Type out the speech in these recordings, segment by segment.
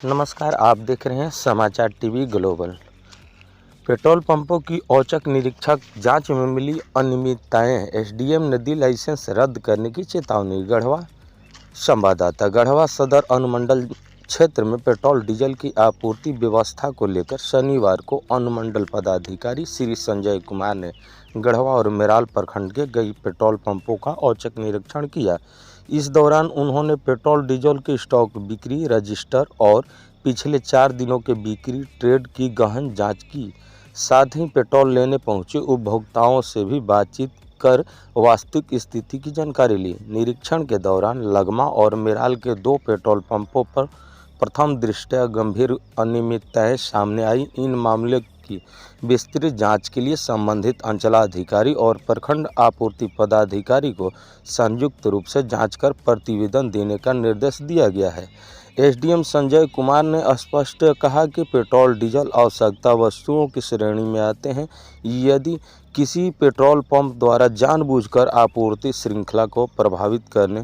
नमस्कार, आप देख रहे हैं समाचार टीवी ग्लोबल। पेट्रोल पंपों की औचक निरीक्षक जांच में मिली अनियमितताएं, एसडीएम ने दी लाइसेंस रद्द करने की चेतावनी। गढ़वा संवाददाता। गढ़वा सदर अनुमंडल क्षेत्र में पेट्रोल डीजल की आपूर्ति व्यवस्था को लेकर शनिवार को अनुमंडल पदाधिकारी श्री संजय कुमार ने गढ़वा और मेराल प्रखंड के कई पेट्रोल पंपों का औचक निरीक्षण किया। इस दौरान उन्होंने पेट्रोल डीजल के स्टॉक, बिक्री रजिस्टर और पिछले 4 दिनों के बिक्री ट्रेड की गहन जांच की। साथ ही पेट्रोल लेने पहुंचे उपभोक्ताओं से भी बातचीत कर वास्तविक स्थिति की जानकारी ली। निरीक्षण के दौरान लगमा और मेराल के 2 पेट्रोल पंपों पर प्रथम दृष्टया गंभीर अनियमितताएं सामने आई। इन मामलों की विस्तृत जांच के लिए संबंधित अंचलाधिकारी और प्रखंड आपूर्ति पदाधिकारी को संयुक्त रूप से जांच कर प्रतिवेदन देने का निर्देश दिया गया है। एसडीएम संजय कुमार ने स्पष्ट कहा कि पेट्रोल डीजल आवश्यकता वस्तुओं की श्रेणी में आते हैं। यदि किसी पेट्रोल पंप द्वारा जानबूझकर आपूर्ति श्रृंखला को प्रभावित करने,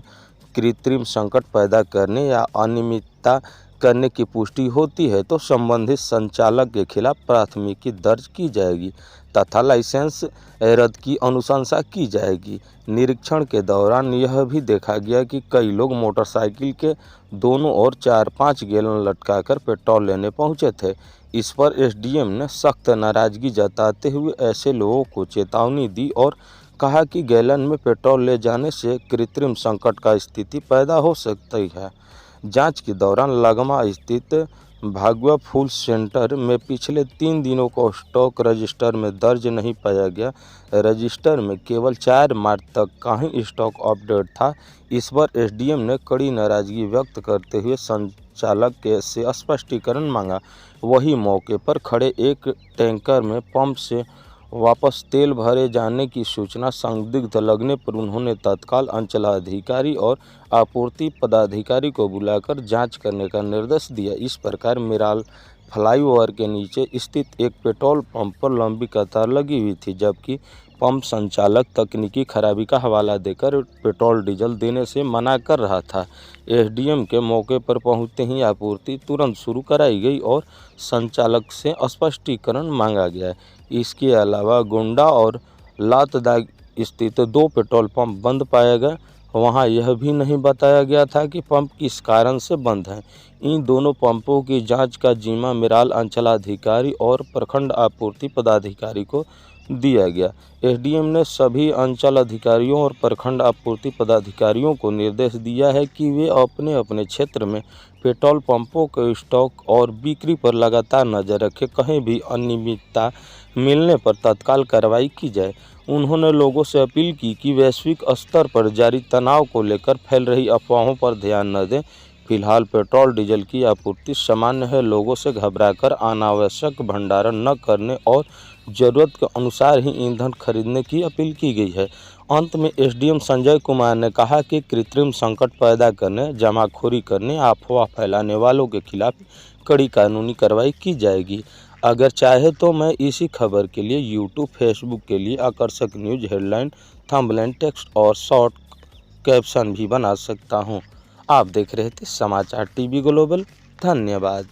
कृत्रिम संकट पैदा करने या अनियमितता करने की पुष्टि होती है तो संबंधित संचालक के खिलाफ प्राथमिकी दर्ज की जाएगी तथा लाइसेंस रद्द की अनुशंसा की जाएगी। निरीक्षण के दौरान यह भी देखा गया कि कई लोग मोटरसाइकिल के दोनों ओर 4-5 गैलन लटकाकर पेट्रोल लेने पहुंचे थे। इस पर एसडीएम ने सख्त नाराजगी जताते हुए ऐसे लोगों को चेतावनी दी और कहा कि गैलन में पेट्रोल ले जाने से कृत्रिम संकट का स्थिति पैदा हो सकती है। जांच के दौरान लगमा स्थित भागवा फूल सेंटर में पिछले 3 दिनों का स्टॉक रजिस्टर में दर्ज नहीं पाया गया। रजिस्टर में केवल 4 मार्च तक का ही स्टॉक अपडेट था। इस पर एसडीएम ने कड़ी नाराजगी व्यक्त करते हुए संचालक से स्पष्टीकरण मांगा। वही मौके पर खड़े एक टैंकर में पंप से वापस तेल भरे जाने की सूचना संदिग्ध लगने पर उन्होंने तत्काल अंचलाधिकारी और आपूर्ति पदाधिकारी को बुलाकर जांच करने का निर्देश दिया। इस प्रकार मेराल फ्लाईओवर के नीचे स्थित एक पेट्रोल पंप पर लंबी कतार लगी हुई थी, जबकि पंप संचालक तकनीकी खराबी का हवाला देकर पेट्रोल डीजल देने से मना कर रहा था। एसडीएम के मौके पर पहुंचते ही आपूर्ति तुरंत शुरू कराई गई और संचालक से स्पष्टीकरण मांगा गया। इसके अलावा गोंडा और लातदाग स्थित 2 पेट्रोल पंप बंद पाए गए। वहां यह भी नहीं बताया गया था कि पंप किस कारण से बंद हैं। इन दोनों पंपों की जांच का जिम्मा मेराल अंचलाधिकारी और प्रखंड आपूर्ति पदाधिकारी को दिया गया। एसडीएम ने सभी अंचल अधिकारियों और प्रखंड आपूर्ति पदाधिकारियों को निर्देश दिया है कि वे अपने अपने क्षेत्र में पेट्रोल पंपों के स्टॉक और बिक्री पर लगातार नजर रखें। कहीं भी अनियमितता मिलने पर तत्काल कार्रवाई की जाए। उन्होंने लोगों से अपील की कि वैश्विक स्तर पर जारी तनाव को लेकर फैल रही अफवाहों पर ध्यान न दें। फिलहाल पेट्रोल डीजल की आपूर्ति सामान्य है। लोगों से घबराकर अनावश्यक भंडारण न करने और जरूरत के अनुसार ही ईंधन खरीदने की अपील की गई है। अंत में एसडीएम संजय कुमार ने कहा कि कृत्रिम संकट पैदा करने, जमाखोरी करने, अफवाह फैलाने वालों के खिलाफ कड़ी कानूनी कार्रवाई की जाएगी। अगर चाहे तो मैं इसी खबर के लिए यूट्यूब, फेसबुक के लिए आकर्षक न्यूज हेडलाइन, थंबनेल, टेक्स्ट और शॉर्ट कैप्शन भी बना सकता हूं। आप देख रहे थे समाचार टीवी ग्लोबल। धन्यवाद।